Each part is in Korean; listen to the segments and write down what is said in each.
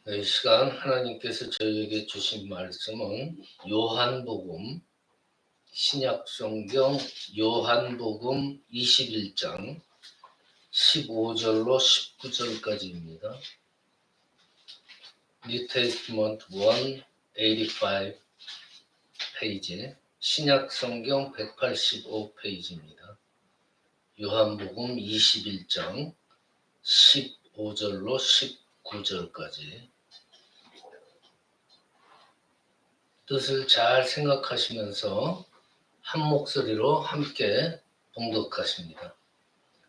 이 시간 하나님께서 저희에게 주신 말씀은 요한복음, 신약성경 요한복음 21장 15절로 19절까지입니다. New Testament 185 페이지, 신약성경 185페이지입니다. 요한복음 21장 15절로 19절까지 뜻을 잘 생각하시면서 한 목소리로 함께 봉독하십니다.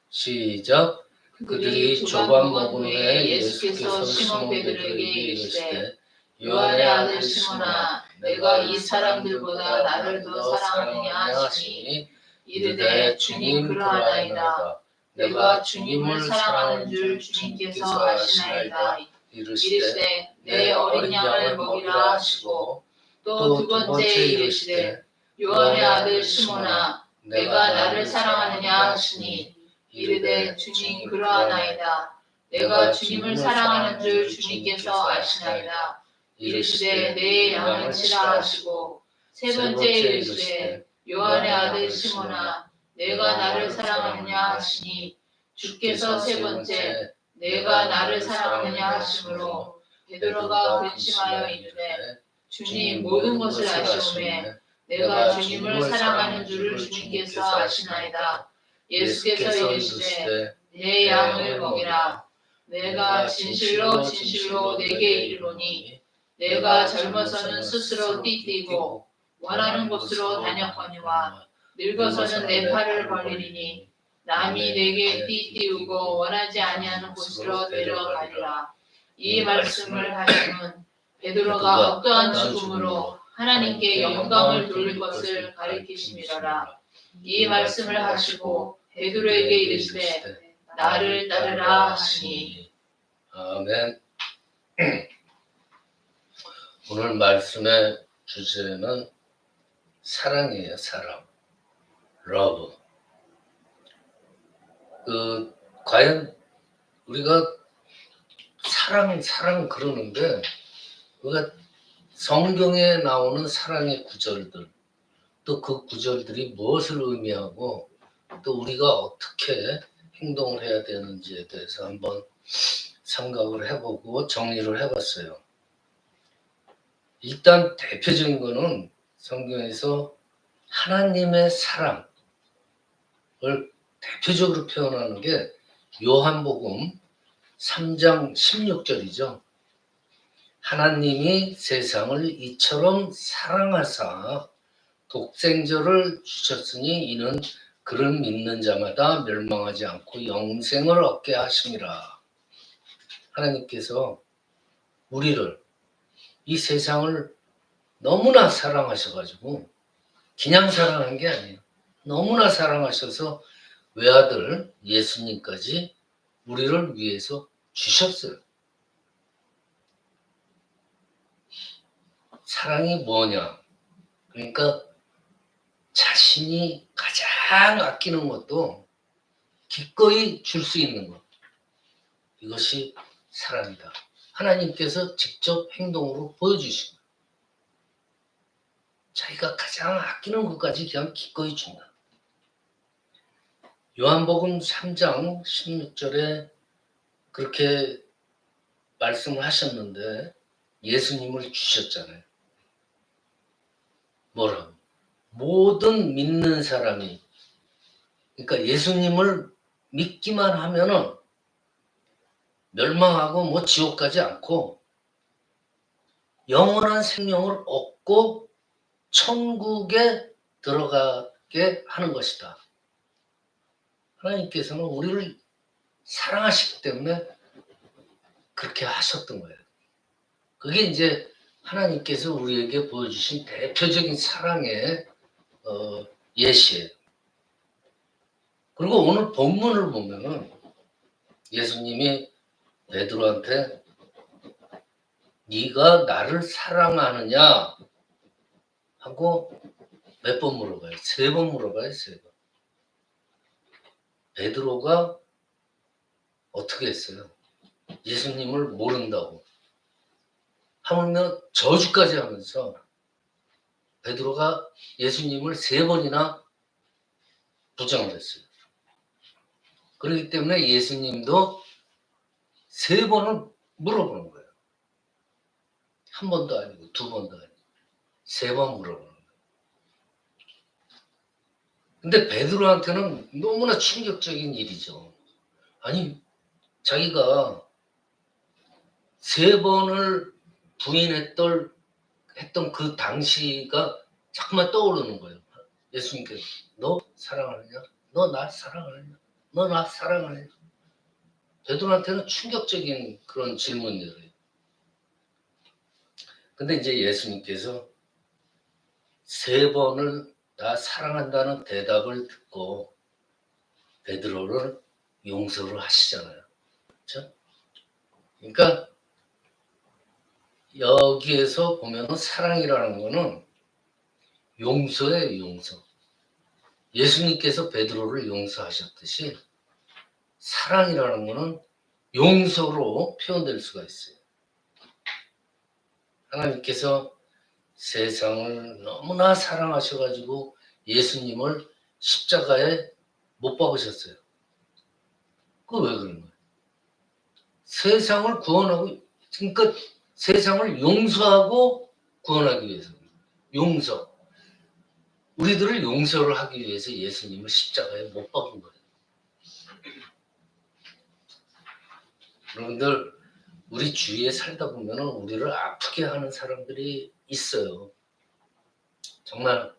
시작. 그들이 조반 먹은 후에 예수께서 시몬 베드로에게 이르시되 요한의 아들 시몬아 내가 이 사람들보다 나를 더 사랑하느냐 하시니 이르되 주님 그러하나이다. 내가 주님을 사랑하는 줄 주님께서 아시나이다. 이르시되 내 어린 양을 먹이라 하시고 또 두 번째 이르시되 요한의 아들 시몬아 내가 나를 사랑하느냐 하시니 이르되 주님 그러하나이다. 내가 주님을 사랑하는 줄 주님께서 아시나이다. 이르시되 내 양을 치라 하시고 세 번째 이르시되 요한의 아들 시몬아 내가 나를 사랑하느냐 하시니 주께서 세 번째 내가 나를 사랑하느냐 하시므로 베드로가 근심하여 이르되 주님 모든 것을 아시오매 내가 주님을 사랑하는 줄을 주님께서 아시나이다. 예수께서 이르시되 내 양을 먹이라. 내가 진실로 진실로 내게 이르노니 내가 젊어서는 스스로 띠띠고 원하는 곳으로 다녔거니와 늙어서는 내 팔을 벌리리니 남이 내게 띠띠우고 원하지 아니하는 곳으로 데려가리라. 이 말씀을 하시면 베드로가 어떠한 죽음으로 하나님께 영광을 돌릴 것을 가리키심이로라. 이 말씀을 하시고 베드로에게 이르시되 나를 따르라 하시니. 아멘. 오늘 말씀의 주제는 사랑이에요. 사랑. 러브. 과연 우리가 사랑 그러는데 우리가 성경에 나오는 사랑의 구절들, 또 그 구절들이 무엇을 의미하고 또 우리가 어떻게 행동을 해야 되는지에 대해서 한번 생각을 해보고 정리를 해봤어요. 일단 대표적인 거는 성경에서 하나님의 사랑을 대표적으로 표현하는 게 요한복음 3장 16절이죠. 하나님이 세상을 이처럼 사랑하사 독생자를 주셨으니 이는 그를 믿는 자마다 멸망하지 않고 영생을 얻게 하심이라. 하나님께서 우리를, 이 세상을 너무나 사랑하셔가지고 그냥 사랑한 게 아니에요. 너무나 사랑하셔서 외아들 예수님까지 우리를 위해서 주셨어요. 사랑이 뭐냐? 그러니까 자신이 가장 아끼는 것도 기꺼이 줄 수 있는 것. 이것이 사랑이다. 하나님께서 직접 행동으로 보여주신 거예요. 자기가 가장 아끼는 것까지 그냥 기꺼이 준다. 요한복음 3장 16절에 그렇게 말씀을 하셨는데 예수님을 주셨잖아요. 뭐라고? 모든 믿는 사람이, 그러니까 예수님을 믿기만 하면은 멸망하고 뭐 지옥 가지 않고 영원한 생명을 얻고 천국에 들어가게 하는 것이다. 하나님께서는 우리를 사랑하시기 때문에 그렇게 하셨던 거예요. 그게 이제 하나님께서 우리에게 보여주신 대표적인 사랑의 예시예요. 그리고 오늘 본문을 보면은 예수님이 베드로한테 네가 나를 사랑하느냐 하고 몇 번 물어봐요? 3번 물어봐요. 3번. 베드로가 어떻게 했어요? 예수님을 모른다고. 하물며 저주까지 하면서 베드로가 예수님을 3번이나 부정을 했어요. 그렇기 때문에 예수님도 3번을 물어보는 거예요. 한 번도 아니고 2번도 아니고 3번 물어보는 거예요. 근데 베드로한테는 너무나 충격적인 일이죠. 아니, 자기가 3번을 부인했던 그 당시가 자꾸만 떠오르는 거예요. 예수님께서 너 사랑하느냐? 너 나 사랑하느냐? 너 나 사랑하느냐? 베드로한테는 충격적인 그런 질문이에요. 근데 이제 예수님께서 3번을 나 사랑한다는 대답을 듣고 베드로를 용서를 하시잖아요. 그렇죠? 그러니까 여기에서 보면은 사랑이라는 거는 용서예요, 용서. 예수님께서 베드로를 용서하셨듯이 사랑이라는 거는 용서로 표현될 수가 있어요. 하나님께서 세상을 너무나 사랑하셔가지고 예수님을 십자가에 못 박으셨어요. 그거 왜 그런 거예요? 세상을 구원하고, 그러니까 세상을 용서하고 구원하기 위해서. 용서. 우리들을 용서를 하기 위해서 예수님을 십자가에 못 박은 거예요. 여러분들, 우리 주위에 살다 보면 우리를 아프게 하는 사람들이 있어요. 정말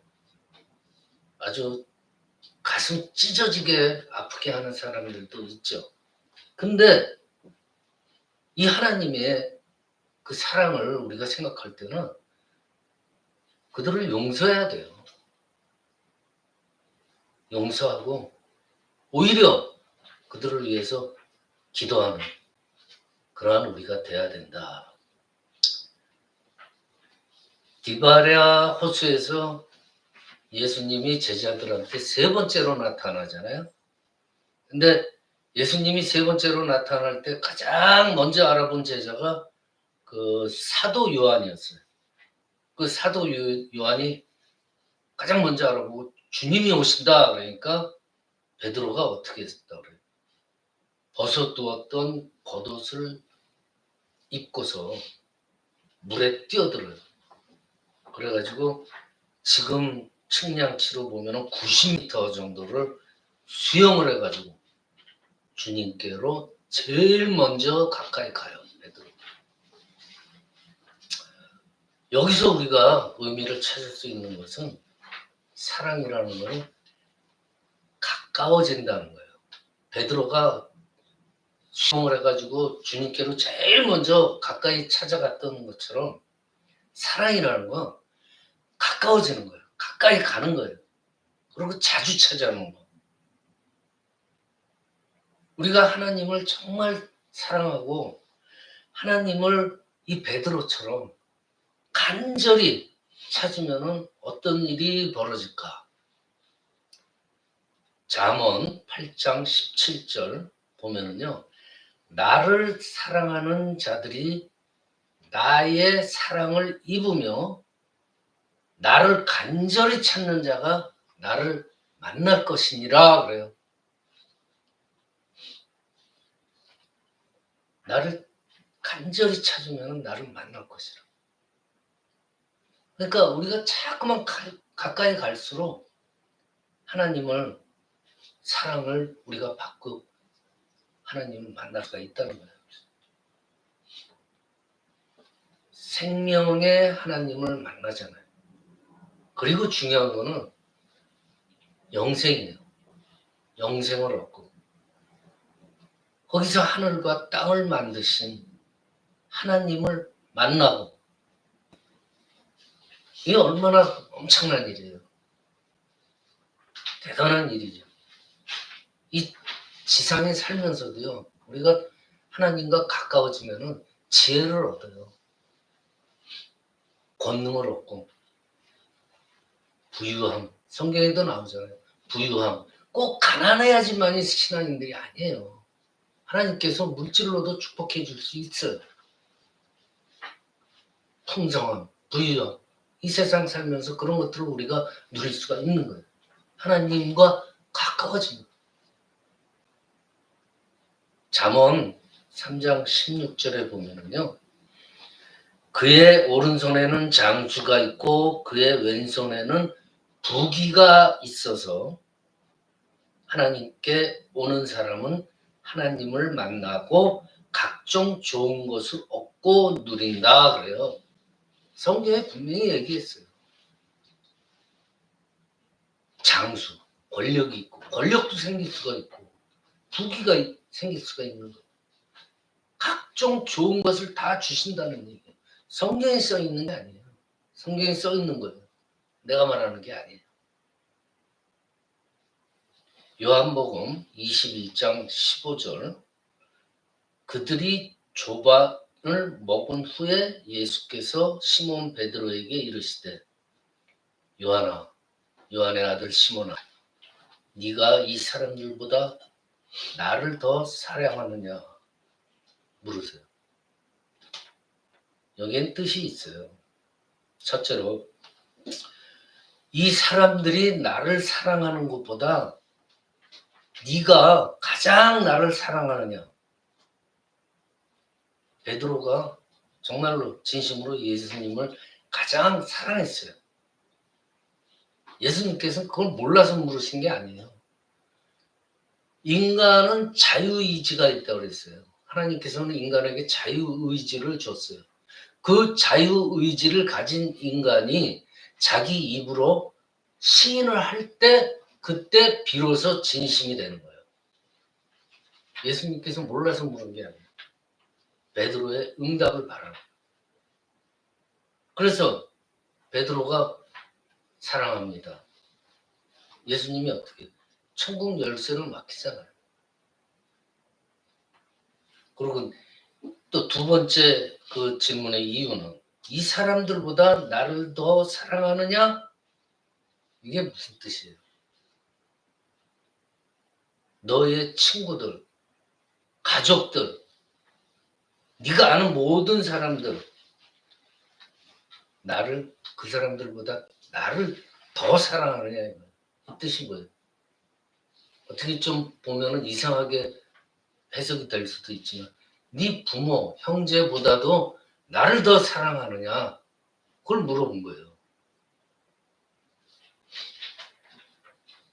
아주 가슴 찢어지게 아프게 하는 사람들도 있죠. 근데 이 하나님의 그 사랑을 우리가 생각할 때는 그들을 용서해야 돼요. 용서하고 오히려 그들을 위해서 기도하는 그러한 우리가 돼야 된다. 디바랴 호수에서 예수님이 제자들한테 3번째로 나타나잖아요. 근데 예수님이 3번째로 나타날 때 가장 먼저 알아본 제자가 그 사도 요한이었어요. 그 사도 요한이 가장 먼저 알아보고 주님이 오신다 그러니까 베드로가 어떻게 했다 그래요? 벗어두었던 겉옷을 입고서 물에 뛰어들어요. 그래가지고 지금 측량치로 보면 90m 정도를 수영을 해가지고 주님께로 제일 먼저 가까이 가요. 베드로. 여기서 우리가 의미를 찾을 수 있는 것은 사랑이라는 것은 가까워진다는 거예요. 베드로가 수영을 해가지고 주님께로 제일 먼저 가까이 찾아갔던 것처럼 사랑이라는 건 가까워지는 거예요. 가까이 가는 거예요. 그리고 자주 찾아오는 거. 우리가 하나님을 정말 사랑하고 하나님을 이 베드로처럼 간절히 찾으면 어떤 일이 벌어질까? 잠언 8장 17절 보면은요. 나를 사랑하는 자들이 나의 사랑을 입으며 나를 간절히 찾는 자가 나를 만날 것이니라 그래요. 나를 간절히 찾으면 나를 만날 것이라. 그러니까 우리가 자꾸만 가까이 갈수록 하나님을 사랑을 우리가 받고 하나님을 만날 수가 있다는 거예요. 생명의 하나님을 만나잖아요. 그리고 중요한 거는 영생이에요. 영생을 얻고 거기서 하늘과 땅을 만드신 하나님을 만나고 이게 얼마나 엄청난 일이에요. 대단한 일이죠. 이 지상에 살면서도요. 우리가 하나님과 가까워지면 지혜를 얻어요. 권능을 얻고 부유함. 성경에도 나오잖아요. 부유함. 꼭 가난해야지만이 신앙인들이 아니에요. 하나님께서 물질로도 축복해 줄 수 있어요. 풍성함, 부유함, 이 세상 살면서 그런 것들을 우리가 누릴 수가 있는 거예요. 하나님과 가까워지는 거예요. 잠언 3장 16절에 보면은요, 그의 오른손에는 장수가 있고 그의 왼손에는 부귀가 있어서 하나님께 오는 사람은 하나님을 만나고 각종 좋은 것을 얻고 누린다 그래요. 성경에 분명히 얘기했어요. 장수, 권력이 있고, 권력도 생길 수가 있고, 부귀가 생길 수가 있는 거예요. 각종 좋은 것을 다 주신다는 얘기예요. 성경에 써 있는 게 아니에요. 성경에 써 있는 거예요. 내가 말하는 게 아니에요. 요한복음 21장 15절, 그들이 조반을 먹은 후에 예수께서 시몬 베드로에게 이르시되, 요한아, 요한의 아들 시몬아, 네가 이 사람들보다 나를 더 사랑하느냐 물으세요. 여기엔 뜻이 있어요. 첫째로, 이 사람들이 나를 사랑하는 것보다 네가 가장 나를 사랑하느냐. 베드로가 정말로 진심으로 예수님을 가장 사랑했어요. 예수님께서는 그걸 몰라서 물으신 게 아니에요. 인간은 자유의지가 있다고 그랬어요. 하나님께서는 인간에게 자유의지를 줬어요. 그 자유의지를 가진 인간이 자기 입으로 시인을 할 때 그때 비로소 진심이 되는 거예요. 예수님께서 몰라서 물은 게 아니에요. 베드로의 응답을 바라는 거예요. 그래서 베드로가 사랑합니다. 예수님이 어떻게 천국 열쇠를 맡기잖아요. 그리고 또 두 번째 그 질문의 이유는, 이 사람들보다 나를 더 사랑하느냐? 이게 무슨 뜻이에요? 너의 친구들, 가족들, 네가 아는 모든 사람들, 나를, 그 사람들보다 나를 더 사랑하느냐, 이 뜻이 뭐예요? 어떻게 좀 보면은 이상하게 해석이 될 수도 있지만, 네 부모, 형제보다도 나를 더 사랑하느냐, 그걸 물어본 거예요.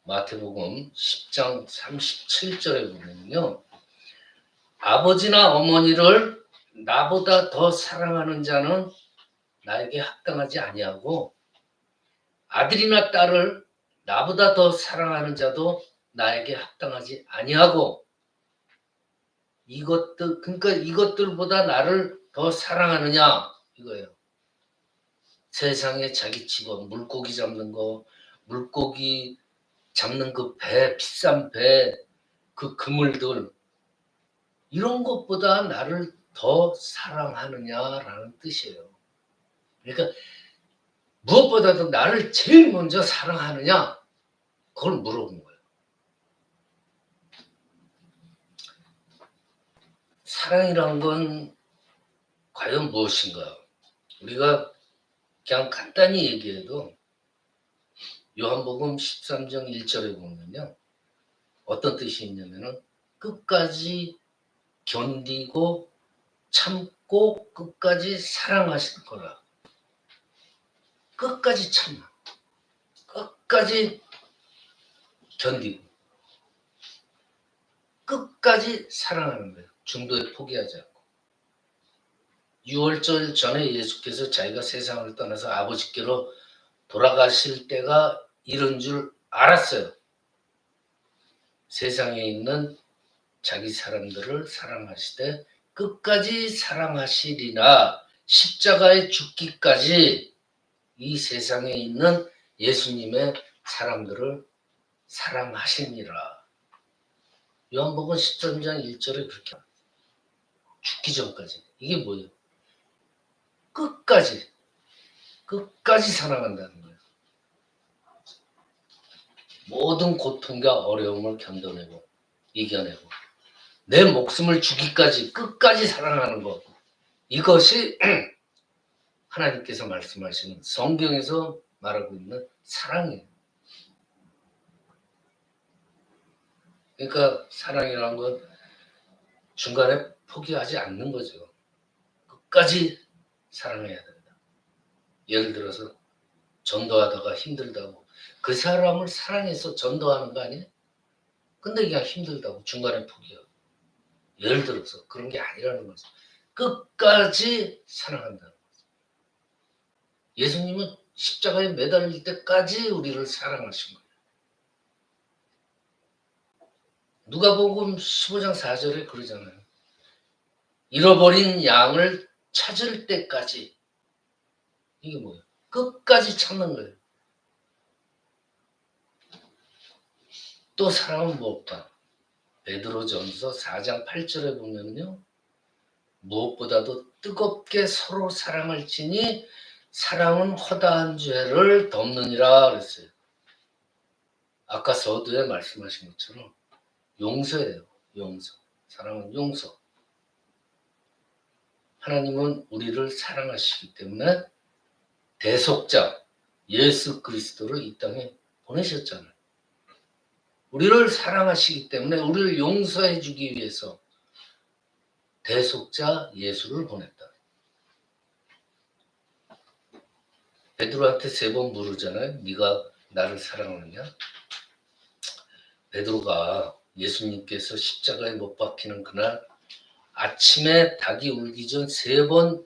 마태복음 10장 37절에 보면요, 아버지나 어머니를 나보다 더 사랑하는 자는 나에게 합당하지 아니하고, 아들이나 딸을 나보다 더 사랑하는 자도 나에게 합당하지 아니하고, 이것들, 그러니까 이것들보다 나를 더 사랑하느냐 이거예요. 세상에 자기 집안, 물고기 잡는 거, 물고기 잡는 그 배, 비싼 배, 그 그물들, 이런 것보다 나를 더 사랑하느냐라는 뜻이에요. 그러니까 무엇보다도 나를 제일 먼저 사랑하느냐, 그걸 물어본 거예요. 사랑이란 건 과연 무엇인가? 우리가 그냥 간단히 얘기해도 요한복음 13장 1절에 보면요, 어떤 뜻이 있냐면은 끝까지 견디고 참고 끝까지 사랑하실 거라. 끝까지 참아. 끝까지 견디고 끝까지 사랑하는 거예요. 중도에 포기하지 않고. 6월절 전에 예수께서 자기가 세상을 떠나서 아버지께로 돌아가실 때가 이런 줄 알았어요. 세상에 있는 자기 사람들을 사랑하시되 끝까지 사랑하시리라. 십자가에 죽기까지 이 세상에 있는 예수님의 사람들을 사랑하시니라. 요한복음 13장 1절에 그렇게 죽기 전까지. 이게 뭐예요? 끝까지 사랑한다는 거예요. 모든 고통과 어려움을 견뎌내고 이겨내고 내 목숨을 주기까지 끝까지 사랑하는 것, 이것이 하나님께서 말씀하시는 성경에서 말하고 있는 사랑이에요. 그러니까 사랑이라는 건 중간에 포기하지 않는 거죠. 끝까지 사랑해야 된다. 예를 들어서 전도하다가 힘들다고 그 사람을 사랑해서 전도하는 거 아니에요? 근데 그냥 힘들다고 중간에 포기하고 예를 들어서 그런 게 아니라는 거죠. 끝까지 사랑한다는 거죠. 예수님은 십자가에 매달릴 때까지 우리를 사랑하신 거예요. 누가복음 15장 4절에 그러잖아요. 잃어버린 양을 찾을 때까지. 이게 뭐예요? 끝까지 찾는 거예요. 또 사랑은 무엇과? 베드로전서 4장 8절에 보면요. 무엇보다도 뜨겁게 서로 사랑할지니 사랑은 허다한 죄를 덮느니라 그랬어요. 아까 서두에 말씀하신 것처럼 용서예요. 용서. 사랑은 용서. 하나님은 우리를 사랑하시기 때문에 대속자 예수 그리스도를 이 땅에 보내셨잖아요. 우리를 사랑하시기 때문에 우리를 용서해 주기 위해서 대속자 예수를 보냈다. 베드로한테 3번 물으잖아요. 네가 나를 사랑하느냐? 베드로가 예수님께서 십자가에 못 박히는 그날 아침에 닭이 울기 전 3번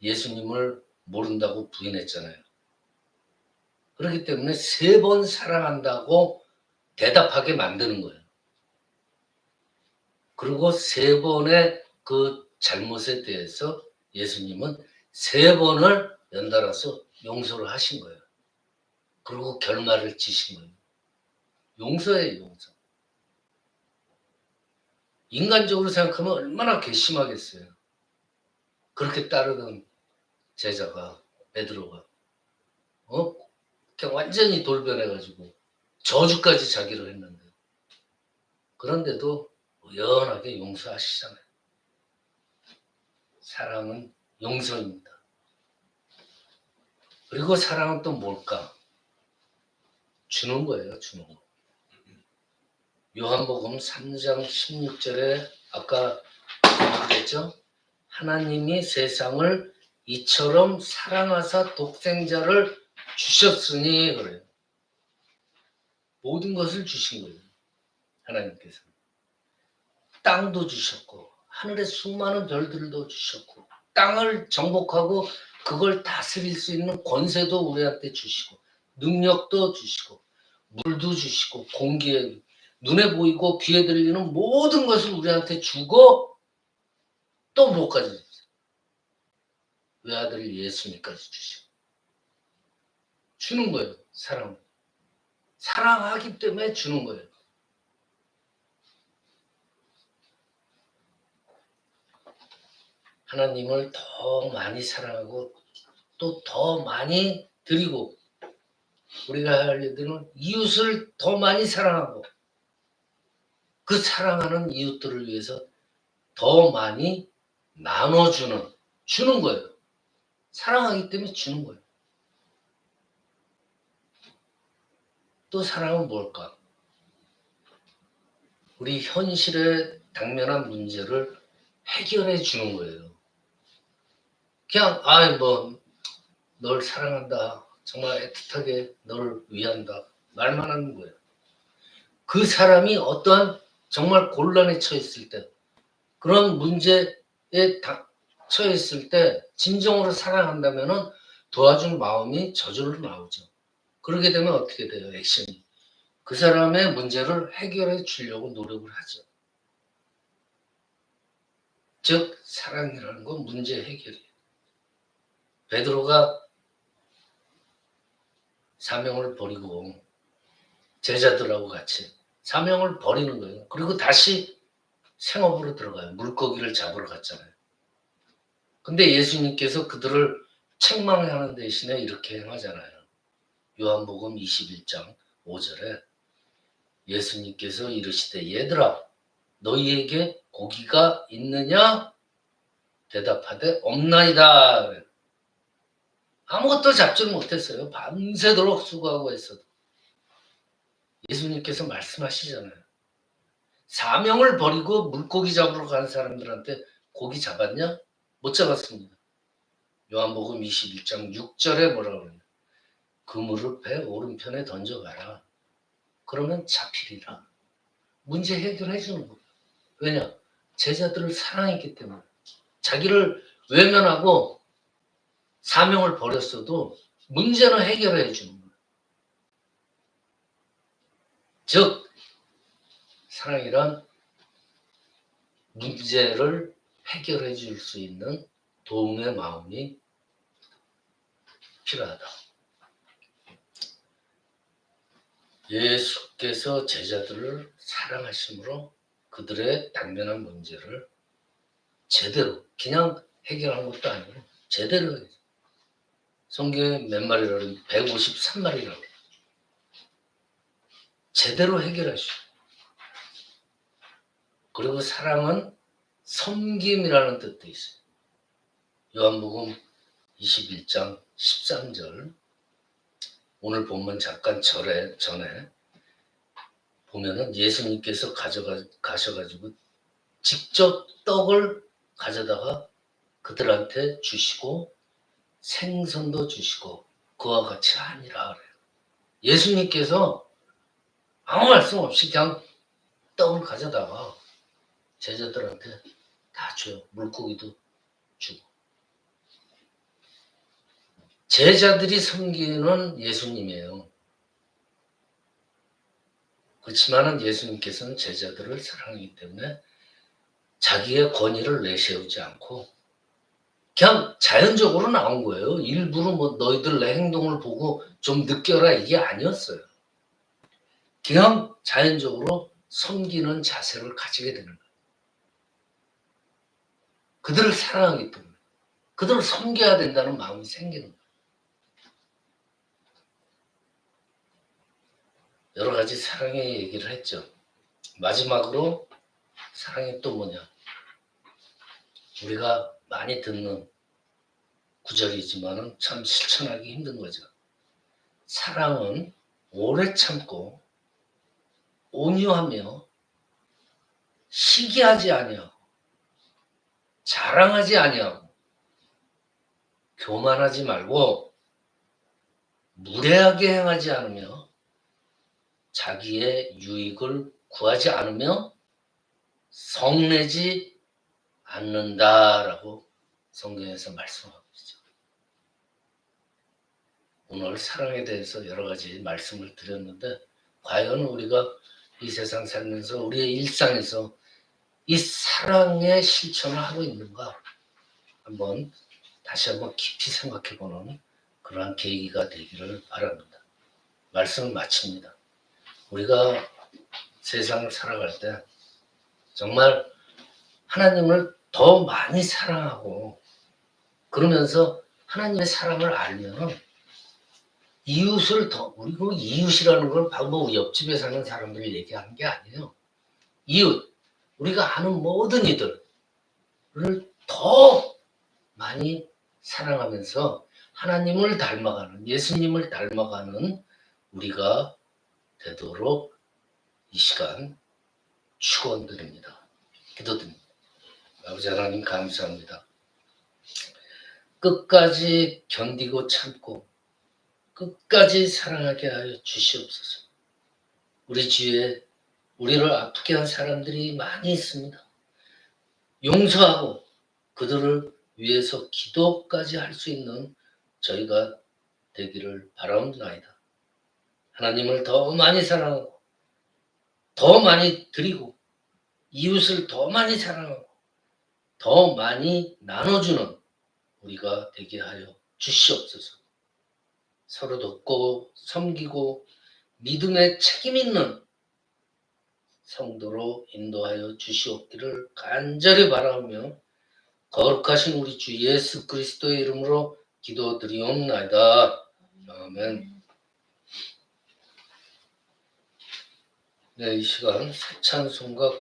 예수님을 모른다고 부인했잖아요. 그렇기 때문에 3번 사랑한다고 대답하게 만드는 거예요. 그리고 3번의 그 잘못에 대해서 예수님은 3번을 연달아서 용서를 하신 거예요. 그리고 결말을 지신 거예요. 용서예요, 용서. 인간적으로 생각하면 얼마나 괘씸하겠어요. 그렇게 따르던 제자가 베드로가 그냥 완전히 돌변해가지고 저주까지 자기를 했는데 그런데도 우연하게 용서하시잖아요. 사랑은 용서입니다. 그리고 사랑은 또 뭘까? 주는 거예요, 주는 거. 요한복음 3장 16절에 아까 말했죠? 하나님이 세상을 이처럼 사랑하사 독생자를 주셨으니 그래요. 모든 것을 주신 거예요. 하나님께서. 땅도 주셨고 하늘의 수많은 별들도 주셨고 땅을 정복하고 그걸 다스릴 수 있는 권세도 우리한테 주시고 능력도 주시고 물도 주시고 공기에 눈에 보이고 귀에 들리는 모든 것을 우리한테 주고 또 뭐까지 주세요? 외아들 예수님까지 주시고 주는 거예요. 사랑하기 때문에 주는 거예요. 하나님을 더 많이 사랑하고 또 더 많이 드리고 우리가 할 일들은 이웃을 더 많이 사랑하고 그 사랑하는 이웃들을 위해서 더 많이 주는 거예요. 사랑하기 때문에 주는 거예요. 또 사랑은 뭘까? 우리 현실에 당면한 문제를 해결해 주는 거예요. 그냥 널 사랑한다. 정말 애틋하게 너를 위한다. 말만 하는 거예요. 그 사람이 어떠한 정말 곤란에 처했을 때 그런 문제에 처했을 때 진정으로 사랑한다면 도와준 마음이 저절로 나오죠. 그러게 되면 어떻게 돼요? 액션이. 그 사람의 문제를 해결해 주려고 노력을 하죠. 즉 사랑이라는 건 문제 해결이에요. 베드로가 사명을 버리고 제자들하고 같이 사명을 버리는 거예요. 그리고 다시 생업으로 들어가요. 물고기를 잡으러 갔잖아요. 근데 예수님께서 그들을 책망하는 대신에 이렇게 행하잖아요. 요한복음 21장 5절에 예수님께서 이르시되 얘들아 너희에게 고기가 있느냐? 대답하되 없나이다. 아무것도 잡지를 못했어요. 밤새도록 수고하고 했어도. 예수님께서 말씀하시잖아요. 사명을 버리고 물고기 잡으러 간 사람들한테 고기 잡았냐? 못 잡았습니다. 요한복음 21장 6절에 뭐라고 그러냐? 그물을 배 오른편에 던져가라. 그러면 잡히리라. 문제 해결해 주는 거예요. 왜냐? 제자들을 사랑했기 때문에. 자기를 외면하고 사명을 버렸어도 문제는 해결해 주는 거예요. 즉 사랑이란 문제를 해결해 줄 수 있는 도움의 마음이 필요하다. 예수께서 제자들을 사랑하심으로 그들의 당면한 문제를 제대로 그냥 해결한 것도 아니고 제대로 해요. 성경에 몇 마리라고 153마리라고 제대로 해결하시오. 그리고 사랑은 섬김이라는 뜻도 있어요. 요한복음 21장 13절 오늘 본문 잠깐 전에 보면은 예수님께서 가셔가지고 직접 떡을 가져다가 그들한테 주시고 생선도 주시고 그와 같이 아니라 그래요. 예수님께서 아무 말씀 없이 그냥 떡을 가져다가 제자들한테 다 줘요. 물고기도 주고. 제자들이 섬기는 예수님이에요. 그렇지만은 예수님께서는 제자들을 사랑하기 때문에 자기의 권위를 내세우지 않고 그냥 자연적으로 나온 거예요. 일부러 뭐 너희들 내 행동을 보고 좀 느껴라 이게 아니었어요. 그냥 자연적으로 섬기는 자세를 가지게 되는 거예요. 그들을 사랑하기 때문에 그들을 섬겨야 된다는 마음이 생기는 거예요. 여러 가지 사랑의 얘기를 했죠. 마지막으로 사랑이 또 뭐냐? 우리가 많이 듣는 구절이지만은 참 실천하기 힘든 거죠. 사랑은 오래 참고 온유하며 시기하지 아니하고 자랑하지 아니하고 교만하지 말고 무례하게 행하지 않으며 자기의 유익을 구하지 않으며 성내지 않는다라고 성경에서 말씀하고 있죠. 오늘 사랑에 대해서 여러 가지 말씀을 드렸는데 과연 우리가 이 세상 살면서 우리의 일상에서 이 사랑의 실천을 하고 있는가 다시 한번 깊이 생각해보는 그러한 계기가 되기를 바랍니다. 말씀을 마칩니다. 우리가 세상을 살아갈 때 정말 하나님을 더 많이 사랑하고 그러면서 하나님의 사랑을 알면 이웃을 그리고 이웃이라는 건 바로 옆집에 사는 사람들을 얘기하는 게 아니에요. 이웃, 우리가 아는 모든 이들을 더 많이 사랑하면서 하나님을 닮아가는, 예수님을 닮아가는 우리가 되도록 이 시간 축원드립니다. 기도드립니다. 아버지 하나님 감사합니다. 끝까지 견디고 참고 끝까지 사랑하게 하여 주시옵소서. 우리 주위에 우리를 아프게 한 사람들이 많이 있습니다. 용서하고 그들을 위해서 기도까지 할 수 있는 저희가 되기를 바라옵나이다. 하나님을 더 많이 사랑하고 더 많이 드리고 이웃을 더 많이 사랑하고 더 많이 나눠주는 우리가 되게 하여 주시옵소서. 서로 돕고 섬기고 믿음에 책임 있는 성도로 인도하여 주시옵기를 간절히 바라며 거룩하신 우리 주 예수 그리스도의 이름으로 기도드리옵나이다. 아멘. 네, 이 시간 새 찬송가